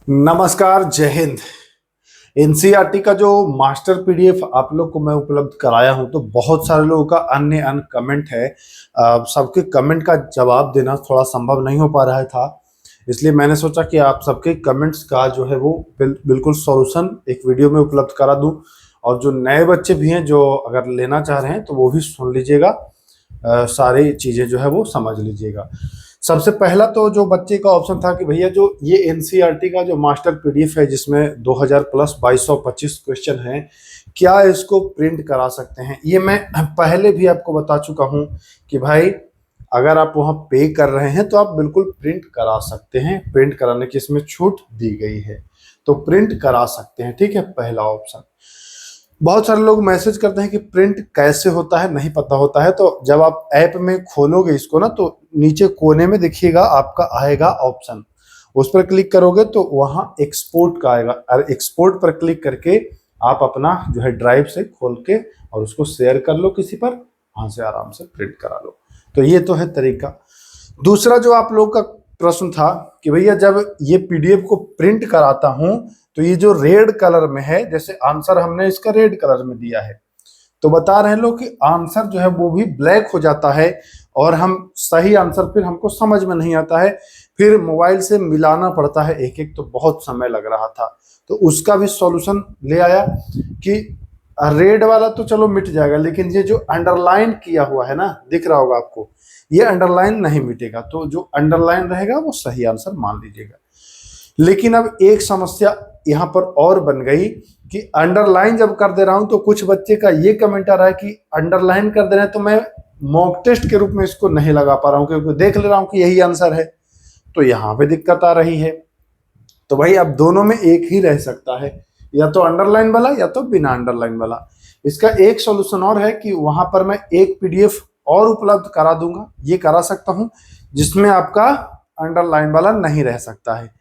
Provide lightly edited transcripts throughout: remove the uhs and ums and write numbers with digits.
नमस्कार, जय हिंद। एनसीईआरटी का जो मास्टर पीडीएफ आप लोग को मैं उपलब्ध कराया हूं, तो बहुत सारे लोगों का अन्य कमेंट है। सबके कमेंट का जवाब देना थोड़ा संभव नहीं हो पा रहा था, इसलिए मैंने सोचा कि आप सबके कमेंट्स का जो है वो बिल्कुल सॉल्यूशन एक वीडियो में उपलब्ध करा दूं। और जो नए बच्चे भी हैं जो अगर लेना चाह रहे हैं तो वो भी सुन लीजिएगा, सारी चीज़ें जो है वो समझ लीजिएगा। सबसे पहला तो जो बच्चे का ऑप्शन था कि भैया जो ये एनसीईआरटी का जो मास्टर पीडीएफ है जिसमें 2000 प्लस 2225 क्वेश्चन हैं, क्या इसको प्रिंट करा सकते हैं। ये मैं पहले भी आपको बता चुका हूं कि भाई अगर आप वहां पे कर रहे हैं तो आप बिल्कुल प्रिंट करा सकते हैं, प्रिंट कराने की इसमें छूट दी गई है, तो प्रिंट करा सकते हैं। ठीक है, पहला ऑप्शन। बहुत सारे लोग मैसेज करते हैं कि प्रिंट कैसे होता है, नहीं पता होता है। तो जब आप ऐप में खोलोगे इसको ना, तो नीचे कोने में देखिएगा आपका आएगा ऑप्शन, उस पर क्लिक करोगे तो वहां एक्सपोर्ट का आएगा, और एक्सपोर्ट पर क्लिक करके आप अपना जो है ड्राइव से खोल के और उसको शेयर कर लो किसी पर, वहां से आराम से प्रिंट करा लो। तो ये तो है तरीका। दूसरा जो आप लोग का प्रश्न था कि भैया जब ये पीडीएफ को प्रिंट कराता हूं तो ये जो रेड कलर में है, जैसे आंसर हमने इसका रेड कलर में दिया है, तो बता रहे हैं लोग कि आंसर जो है वो भी ब्लैक हो जाता है और हम सही आंसर फिर हमको समझ में नहीं आता है, फिर मोबाइल से मिलाना पड़ता है एक एक, तो बहुत समय लग रहा था। तो उसका भी सॉल्यूशन ले आया कि रेड वाला तो चलो मिट जाएगा, लेकिन ये जो अंडरलाइन किया हुआ है ना, दिख रहा होगा आपको, ये अंडरलाइन नहीं मिटेगा। तो जो अंडरलाइन रहेगा वो सही आंसर मान लीजिएगा। लेकिन अब एक समस्या यहाँ पर और बन गई कि अंडरलाइन जब कर दे रहा हूं तो कुछ बच्चे का ये कमेंट आ रहा है कि अंडरलाइन कर दे रहे हैं तो मैं मॉक टेस्ट के रूप में इसको नहीं लगा पा रहा हूं, क्योंकि देख ले रहा हूं कि यही आंसर है, तो यहाँ पे दिक्कत आ रही है। तो भाई अब दोनों में एक ही रह सकता है, या तो अंडरलाइन वाला या तो बिना अंडरलाइन वाला। इसका एक सॉल्यूशन और है कि वहां पर मैं एक पीडीएफ और उपलब्ध करा दूंगा, ये करा सकता हूं, जिसमें आपका अंडरलाइन वाला नहीं रह सकता है।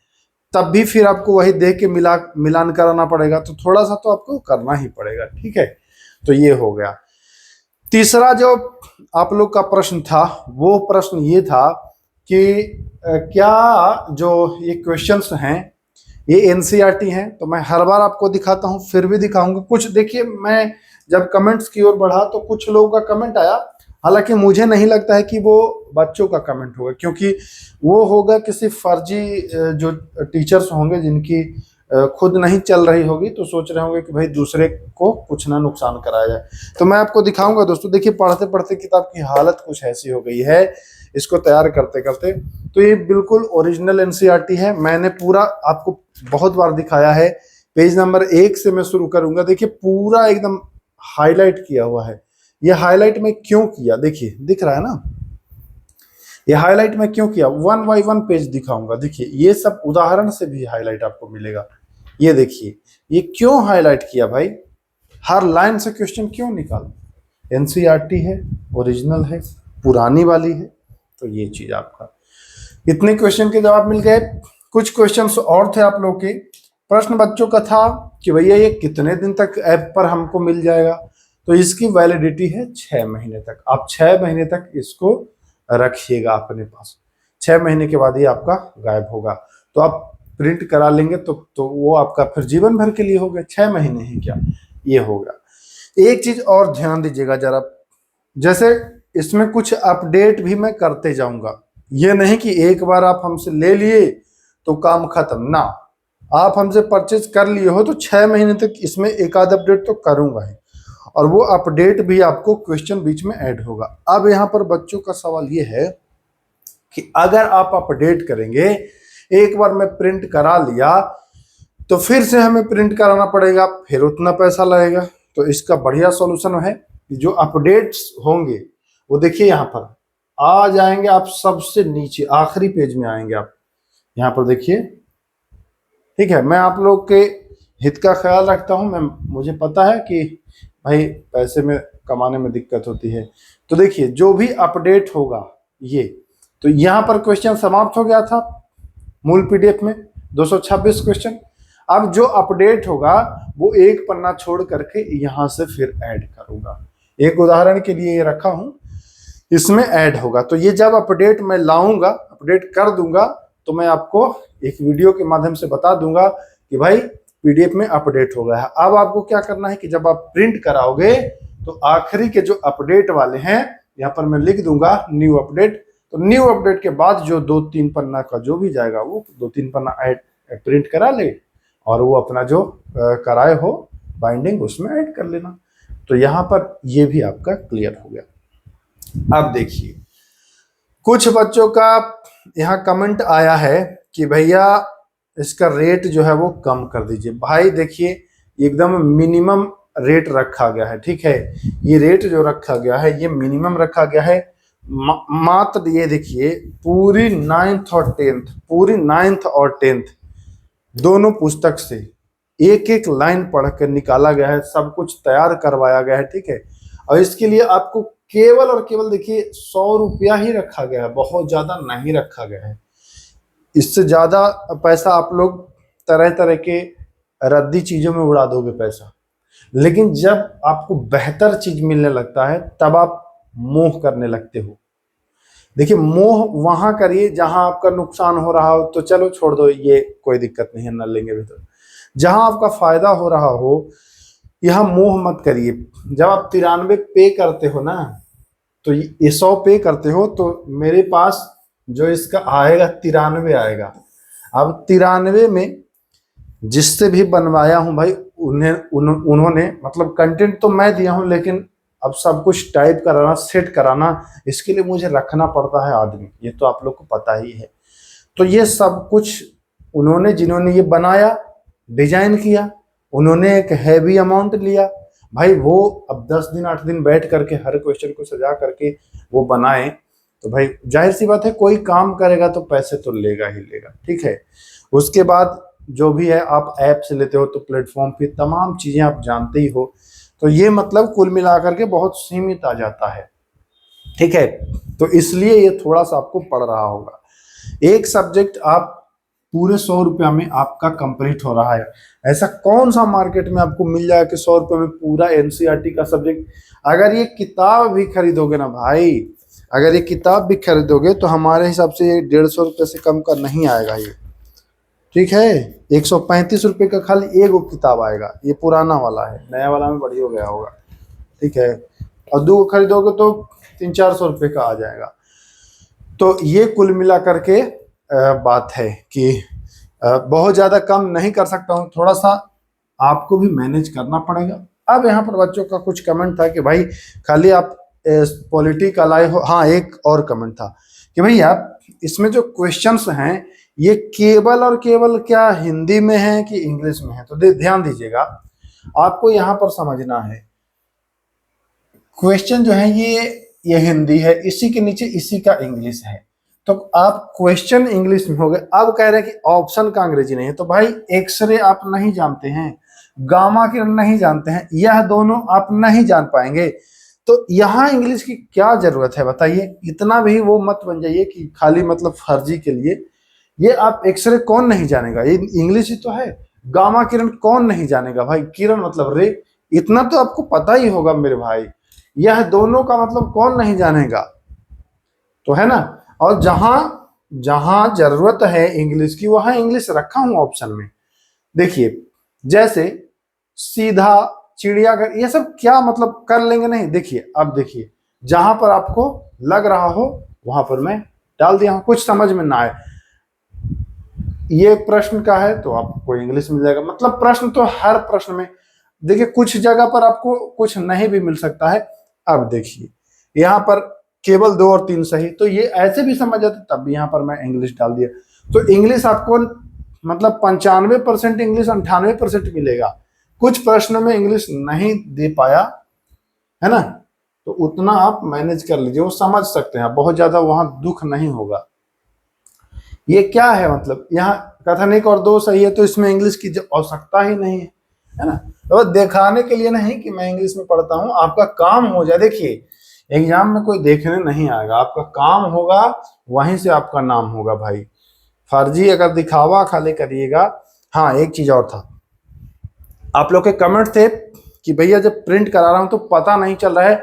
तब भी फिर आपको वही देख के मिलान कराना पड़ेगा, तो थोड़ा सा तो आपको करना ही पड़ेगा। ठीक है, तो ये हो गया। तीसरा जो आप लोग का प्रश्न था, वो प्रश्न ये था कि क्या जो ये क्वेश्चंस हैं ये एनसीईआरटी हैं। तो मैं हर बार आपको दिखाता हूं, फिर भी दिखाऊंगा। कुछ देखिए, मैं जब कमेंट्स की ओर बढ़ा तो कुछ लोगों का कमेंट आया, हालांकि मुझे नहीं लगता है कि वो बच्चों का कमेंट होगा, क्योंकि वो होगा किसी फर्जी जो टीचर्स होंगे जिनकी खुद नहीं चल रही होगी, तो सोच रहे होंगे कि भाई दूसरे को कुछ ना नुकसान कराया जाए। तो मैं आपको दिखाऊंगा दोस्तों। देखिए, पढ़ते पढ़ते किताब की हालत कुछ ऐसी हो गई है इसको तैयार करते करते। तो ये बिल्कुल ओरिजिनल एनसीईआरटी है, मैंने पूरा आपको बहुत बार दिखाया है। पेज नंबर 1 से मैं शुरू करूंगा। देखिए, पूरा एकदम हाईलाइट किया हुआ है। ये हाईलाइट में क्यों किया, देखिए दिख रहा है ना, ये हाईलाइट में क्यों किया, 1 बाय 1 पेज दिखाऊंगा। देखिए, ये सब उदाहरण से भी हाईलाइट आपको मिलेगा। ये देखिए, ये क्यों हाईलाइट किया भाई, हर लाइन से क्वेश्चन क्यों निकाला। एनसीईआरटी है, ओरिजिनल है, पुरानी वाली है, तो ये चीज आपका। इतने क्वेश्चन के जवाब मिल गए। कुछ क्वेश्चंस और थे आप लोग के। प्रश्न बच्चों का था कि भैया ये कितने दिन तक ऐप पर हमको मिल जाएगा। तो इसकी वैलिडिटी है 6 महीने तक। आप 6 महीने तक इसको रखिएगा अपने पास, 6 महीने के बाद ये आपका गायब होगा। तो आप प्रिंट करा लेंगे तो वो आपका फिर जीवन भर के लिए हो गया, 6 महीने ही क्या, ये होगा। एक चीज और ध्यान दीजिएगा जरा, जैसे इसमें कुछ अपडेट भी मैं करते जाऊंगा। ये नहीं कि एक बार आप हमसे ले लिए तो काम खत्म ना। आप हमसे परचेज कर लिए हो तो 6 महीने तक इसमें एक आध अपडेट तो करूंगा ही, और वो अपडेट भी आपको क्वेश्चन बीच में ऐड होगा। अब यहाँ पर बच्चों का सवाल ये है कि अगर आप अपडेट करेंगे, एक बार मैं प्रिंट करा लिया तो फिर से हमें प्रिंट कराना पड़ेगा, फिर उतना पैसा लगेगा। तो इसका बढ़िया सॉल्यूशन है कि जो अपडेट्स होंगे वो देखिए यहाँ पर आ जाएंगे, आप सबसे नीचे आखिरी पेज में आएंगे आप यहाँ पर देखिए। ठीक है, मैं आप लोग के हित का ख्याल रखता हूं, मुझे पता है कि भाई पैसे में कमाने में दिक्कत होती है। तो देखिए, जो भी अपडेट होगा ये, तो यहाँ पर क्वेश्चन समाप्त हो गया था मूल पीडीएफ में 226 क्वेश्चन। अब जो अपडेट होगा वो एक पन्ना छोड़ करके यहाँ से फिर ऐड करूंगा। एक उदाहरण के लिए ये रखा हूं, इसमें ऐड होगा। तो ये जब अपडेट मैं लाऊंगा, अपडेट कर दूंगा, तो मैं आपको एक वीडियो के माध्यम से बता दूंगा कि भाई पीडीएफ में अपडेट हो गया है। अब आपको क्या करना है कि जब आप प्रिंट कराओगे तो आखिरी के जो अपडेट वाले हैं यहाँ पर मैं लिख दूंगा न्यू अपडेट। तो न्यू अपडेट के बाद जो 2-3 पन्ना का जो भी जाएगा वो 2-3 पन्ना प्रिंट करा ले और वो अपना जो कराए हो बाइंडिंग उसमें ऐड कर लेना। तो यहाँ पर ये भी आपका क्लियर हो गया। अब देखिए कुछ बच्चों का यहाँ कमेंट आया है कि भैया इसका रेट जो है वो कम कर दीजिए। भाई देखिए एकदम मिनिमम रेट रखा गया है, ठीक है। ये रेट जो रखा गया है ये मिनिमम रखा गया है। मात्र ये देखिए पूरी 9th और 10th दोनों पुस्तक से एक एक लाइन पढ़ कर निकाला गया है, सब कुछ तैयार करवाया गया है, ठीक है। और इसके लिए आपको केवल और केवल देखिए 100 रुपया ही रखा गया है, बहुत ज्यादा नहीं रखा गया है। इससे ज्यादा पैसा आप लोग तरह तरह के रद्दी चीजों में उड़ा दोगे पैसा, लेकिन जब आपको बेहतर चीज मिलने लगता है तब आप मोह करने लगते हो। देखिए मोह वहां करिए जहां आपका नुकसान हो रहा हो तो चलो छोड़ दो, ये कोई दिक्कत नहीं है, न लेंगे भी। तो जहां आपका फायदा हो रहा हो यहां मोह मत करिए। जब आप 93 पे करते हो ना तो ये 100 पे करते हो तो मेरे पास जो इसका आएगा 93 आएगा। अब 93 में जिससे भी बनवाया हूं भाई उन्होंने मतलब कंटेंट तो मैं दिया हूं, लेकिन अब सब कुछ टाइप कराना सेट कराना इसके लिए मुझे रखना पड़ता है आदमी, ये तो आप लोग को पता ही है। तो ये सब कुछ उन्होंने जिन्होंने ये बनाया डिजाइन किया उन्होंने एक हैवी अमाउंट लिया भाई। वो अब 10 दिन 8 दिन बैठ करके हर क्वेश्चन को सजा करके वो बनाए तो भाई जाहिर सी बात है कोई काम करेगा तो पैसे तो लेगा ही लेगा, ठीक है। उसके बाद जो भी है आप ऐप से लेते हो तो प्लेटफॉर्म पे तमाम चीजें आप जानते ही हो। तो ये मतलब कुल मिलाकर के बहुत सीमित आ जाता है, ठीक है। तो इसलिए ये थोड़ा सा आपको पड़ रहा होगा। एक सब्जेक्ट आप पूरे 100 रुपया में आपका कंप्लीट हो रहा है। ऐसा कौन सा मार्केट में आपको मिल जाए कि 100 रुपये में पूरा एनसीईआरटी का सब्जेक्ट। अगर ये किताब भी खरीदोगे ना भाई, अगर ये किताब भी खरीदोगे तो हमारे हिसाब से ये 150 रुपये से कम का नहीं आएगा ये, ठीक है। 135 रुपये का खाली एक किताब आएगा, ये पुराना वाला है, नया वाला में बढ़ी हो गया होगा, ठीक है। और 2 खरीदोगे तो 300-400 रुपये का आ जाएगा। तो ये कुल मिला करके बात है कि बहुत ज्यादा कम नहीं कर सकता हूँ, थोड़ा सा आपको भी मैनेज करना पड़ेगा। अब यहाँ पर बच्चों का कुछ कमेंट था कि भाई खाली आप पॉलिटी लाए हो। हाँ एक और कमेंट था कि भैया इसमें जो क्वेश्चंस हैं ये केवल और केवल क्या हिंदी में है कि इंग्लिश में है। तो ध्यान दीजिएगा आपको यहाँ पर समझना है क्वेश्चन जो है ये हिंदी है, इसी के नीचे इसी का इंग्लिश है। तो आप क्वेश्चन इंग्लिश में हो गए। अब कह रहे हैं कि ऑप्शन का अंग्रेजी नहीं है। तो भाई एक्सरे आप नहीं जानते हैं, गामा किरण नहीं जानते हैं, यह दोनों आप नहीं जान पाएंगे। तो यहाँ इंग्लिश की क्या जरूरत है बताइए। इतना भी वो मत बन जाइए कि खाली मतलब फर्जी के लिए। ये आप एक्सरे कौन नहीं जानेगा, ये इंग्लिश ही तो है। गामा किरण कौन नहीं जानेगा भाई, किरण मतलब रे, इतना तो आपको पता ही होगा मेरे भाई। यह दोनों का मतलब कौन नहीं जानेगा, तो है ना। और जहां जहां जरूरत है इंग्लिश की वहां इंग्लिश रखा हूं ऑप्शन में। देखिए जैसे सीधा चिड़ियाघर, ये सब क्या मतलब कर लेंगे नहीं। देखिए अब देखिए जहां पर आपको लग रहा हो वहां पर मैं डाल दिया हूं। कुछ समझ में ना आए ये प्रश्न का है तो आपको इंग्लिश मिल जाएगा। मतलब प्रश्न तो हर प्रश्न में देखिए, कुछ जगह पर आपको कुछ नहीं भी मिल सकता है। अब देखिए यहाँ पर केवल 2 और 3 सही, तो ये ऐसे भी समझ जाते तब भी यहाँ पर मैं इंग्लिश डाल दिया। तो इंग्लिश आपको मतलब 95% इंग्लिश 98% मिलेगा। कुछ प्रश्नों में इंग्लिश नहीं दे पाया है ना, तो उतना आप मैनेज कर लीजिए, वो समझ सकते हैं, बहुत ज्यादा वहां दुख नहीं होगा। ये क्या है मतलब यहाँ कथन 1 और 2 सही है तो इसमें इंग्लिश की आवश्यकता ही नहीं है ना। तो दिखाने के लिए नहीं कि मैं इंग्लिश में पढ़ता हूँ, आपका काम हो जाए। देखिए एग्जाम में कोई देखने नहीं आएगा, आपका काम होगा, वहीं से आपका नाम होगा भाई। फर्जी अगर दिखावा खाली करिएगा। हाँ एक चीज और था, आप लोग के कमेंट थे कि भैया जब प्रिंट करा रहा हूं तो पता नहीं चल रहा है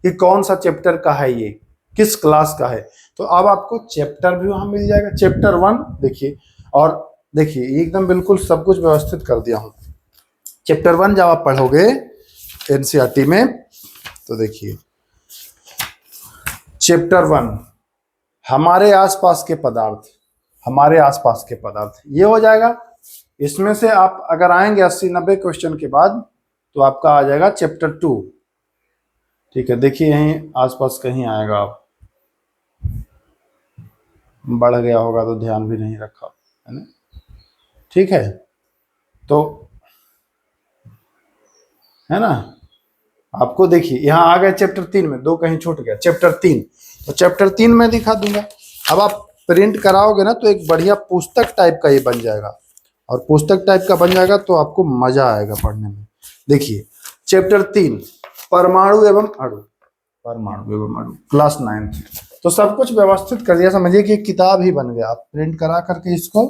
कि कौन सा चैप्टर का है, ये किस क्लास का है। तो अब आपको चैप्टर भी वहां मिल जाएगा, चैप्टर 1 देखिए। और देखिए एकदम बिल्कुल सब कुछ व्यवस्थित कर दिया हूँ। चैप्टर 1 जब आप पढ़ोगे एनसीईआरटी में तो देखिए चैप्टर 1 हमारे आसपास के पदार्थ, हमारे आसपास के पदार्थ ये हो जाएगा। इसमें से आप अगर आएंगे 80-90 क्वेश्चन के बाद तो आपका आ जाएगा चैप्टर 2। ठीक है, देखिए यहीं आसपास कहीं आएगा, आप बढ़ गया होगा तो ध्यान भी नहीं रखा है ना। ठीक है, तो है ना, आपको देखिए यहाँ आ गए चैप्टर 3 में, 2 कहीं छूट गया, चैप्टर 3। तो चैप्टर 3 में दिखा दूंगा। अब आप प्रिंट कराओगे ना तो एक बढ़िया पुस्तक टाइप का ये बन जाएगा, और पुस्तक टाइप का बन जाएगा तो आपको मजा आएगा पढ़ने में। देखिए चैप्टर 3 परमाणु एवं अणु, परमाणु एवं अणु, क्लास 9th। तो सब कुछ व्यवस्थित कर दिया, समझिए कि एक किताब ही बन गया। आप प्रिंट करा करके इसको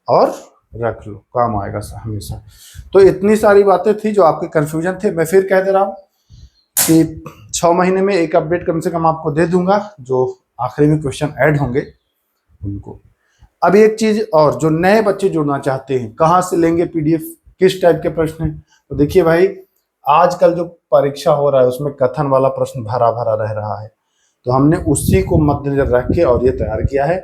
और रख लो, काम आएगा हमेशा। तो इतनी सारी बातें थी जो आपके कंफ्यूजन थे। मैं फिर कह दे रहा हूँ कि 6 महीने में एक अपडेट कम से कम आपको दे दूंगा, जो आखिरी में क्वेश्चन ऐड होंगे उनको। अब एक चीज और, जो नए बच्चे जुड़ना चाहते हैं कहाँ से लेंगे पीडीएफ, किस टाइप के प्रश्न हैं, तो देखिए भाई आजकल जो परीक्षा हो रहा है उसमें कथन वाला प्रश्न भरा भरा रह रहा है, तो हमने उसी को मद्देनजर रख के और ये तैयार किया है।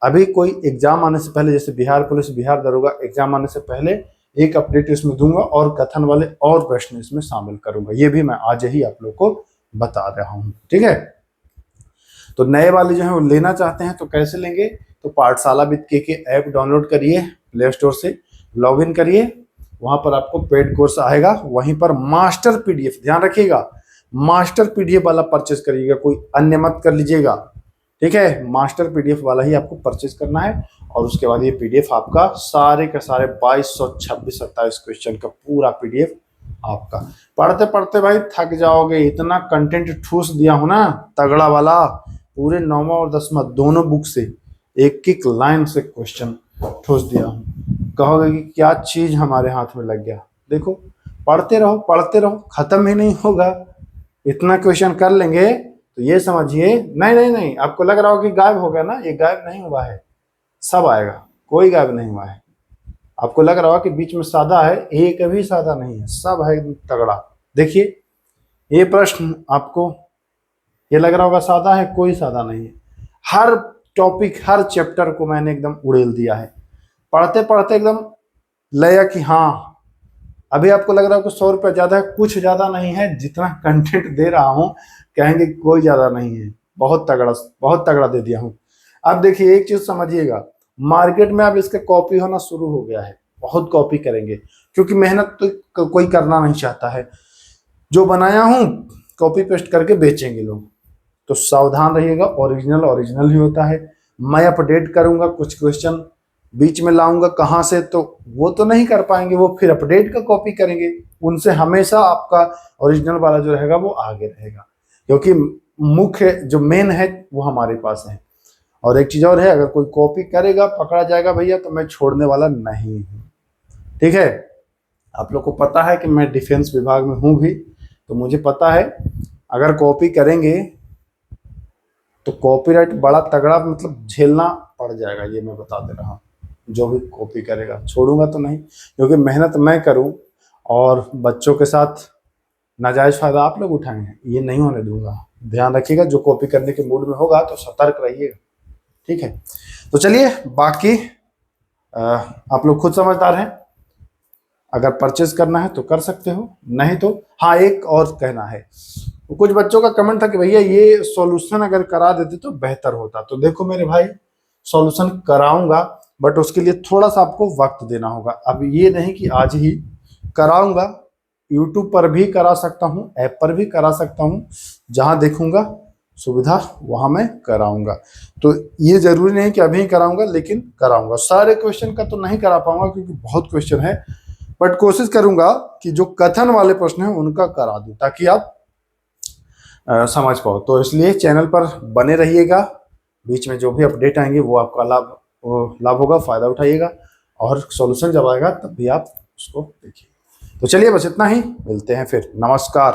अभी कोई एग्जाम आने से पहले, जैसे बिहार पुलिस, बिहार दरोगा एग्जाम आने से पहले एक अपडेट इसमें दूंगा और कथन वाले और प्रश्न इसमें शामिल करूंगा। ये भी मैं आज ही आप लोग को बता रहा हूँ। ठीक है, तो नए वाले जो है वो लेना चाहते हैं तो कैसे लेंगे, तो पाठशाला विद के ऐप डाउनलोड करिए प्ले स्टोर से, लॉगिन करिए, वहां पर आपको पेड कोर्स आएगा, वहीं पर मास्टर पीडीएफ, ध्यान रखिएगा मास्टर पीडीएफ वाला परचेज करिएगा, कोई अन्य मत कर लीजिएगा। ठीक है, मास्टर पीडीएफ वाला ही आपको परचेज करना है, और उसके बाद ये पीडीएफ आपका सारे के सारे 2226-27 क्वेश्चन का पूरा पीडीएफ आपका। पढ़ते पढ़ते भाई थक जाओगे, इतना कंटेंट ठूस दिया हूं ना तगड़ा वाला, पूरे 9वां और 10वां दोनों बुक से एक एक लाइन से क्वेश्चन ठूस दिया हूं। कहोगे कि क्या चीज हमारे हाथ में लग गया। देखो पढ़ते रहो, खत्म ही नहीं होगा। इतना क्वेश्चन कर लेंगे तो ये समझिए, नहीं, आपको लग रहा हो कि गायब हो गया ना, ये गायब नहीं हुआ है, सब आएगा, कोई गायब नहीं हुआ है। आपको लग रहा हो कि बीच में सादा है, एक भी सादा नहीं है, सब है एकदम तगड़ा। देखिए ये प्रश्न आपको ये लग रहा होगा सादा है, कोई सादा नहीं है। हर टॉपिक, हर चैप्टर को मैंने एकदम उड़ेल दिया है, पढ़ते पढ़ते एकदम लगा कि हाँ, अभी आपको लग रहा है कि 100 रुपये ज्यादा है, कुछ ज्यादा नहीं है, जितना कंटेंट दे रहा हूं कहेंगे कोई ज्यादा नहीं है, बहुत तगड़ा दे दिया हूं। अब देखिए एक चीज समझिएगा, मार्केट में अब इसका कॉपी होना शुरू हो गया है, बहुत कॉपी करेंगे, क्योंकि मेहनत तो कोई करना नहीं चाहता है। जो बनाया हूं कॉपी पेस्ट करके बेचेंगे लोग, तो सावधान रहिएगा, ओरिजिनल ही होता है। मैं अपडेट करूंगा, कुछ क्वेश्चन बीच में लाऊंगा कहां से, तो वो तो नहीं कर पाएंगे, वो फिर अपडेट का कॉपी करेंगे, उनसे हमेशा आपका ओरिजिनल वाला जो रहेगा वो आगे रहेगा, क्योंकि मुख्य जो मेन है वो हमारे पास है। और एक चीज और है, अगर कोई कॉपी करेगा पकड़ा जाएगा भैया, तो मैं छोड़ने वाला नहीं हूँ। ठीक है, आप लोग को पता है कि मैं डिफेंस विभाग में हूँ भी, तो मुझे पता है अगर कॉपी करेंगे तो कॉपीराइट बड़ा तगड़ा मतलब झेलना पड़ जाएगा, ये मैं बता दे रहा हूँ। जो भी कॉपी करेगा छोड़ूंगा तो नहीं, क्योंकि मेहनत मैं करूं और बच्चों के साथ नाजायज फायदा आप लोग उठाएंगे, ये नहीं होने दूंगा। ध्यान रखिएगा, जो कॉपी करने के मूड में होगा तो सतर्क रहिएगा। ठीक है, तो चलिए बाकी आप लोग खुद समझदार हैं, अगर परचेज करना है तो कर सकते हो, नहीं तो हाँ एक और कहना है, कुछ बच्चों का कमेंट था कि भैया ये सॉल्यूशन अगर करा देते तो बेहतर होता। तो देखो मेरे भाई, सॉल्यूशन कराऊंगा, बट उसके लिए थोड़ा सा आपको वक्त देना होगा। अब ये नहीं कि आज ही कराऊंगा, यूट्यूब पर भी करा सकता हूँ, ऐप पर भी करा सकता हूँ, जहां देखूंगा सुविधा वहां मैं कराऊंगा। तो ये जरूरी नहीं कि अभी कराऊंगा, लेकिन कराऊंगा। सारे क्वेश्चन का तो नहीं करा पाऊंगा क्योंकि बहुत क्वेश्चन है, बट कोशिश करूंगा कि जो कथन वाले प्रश्न हैं उनका करा दूं, ताकि आप समझ पाओ। तो इसलिए चैनल पर बने रहिएगा, बीच में जो भी अपडेट आएंगे वो आपका लाभ होगा, फायदा उठाइएगा, और सॉल्यूशन जब आएगा तब भी आप उसको देखिए। तो चलिए बस इतना ही, मिलते हैं फिर, नमस्कार।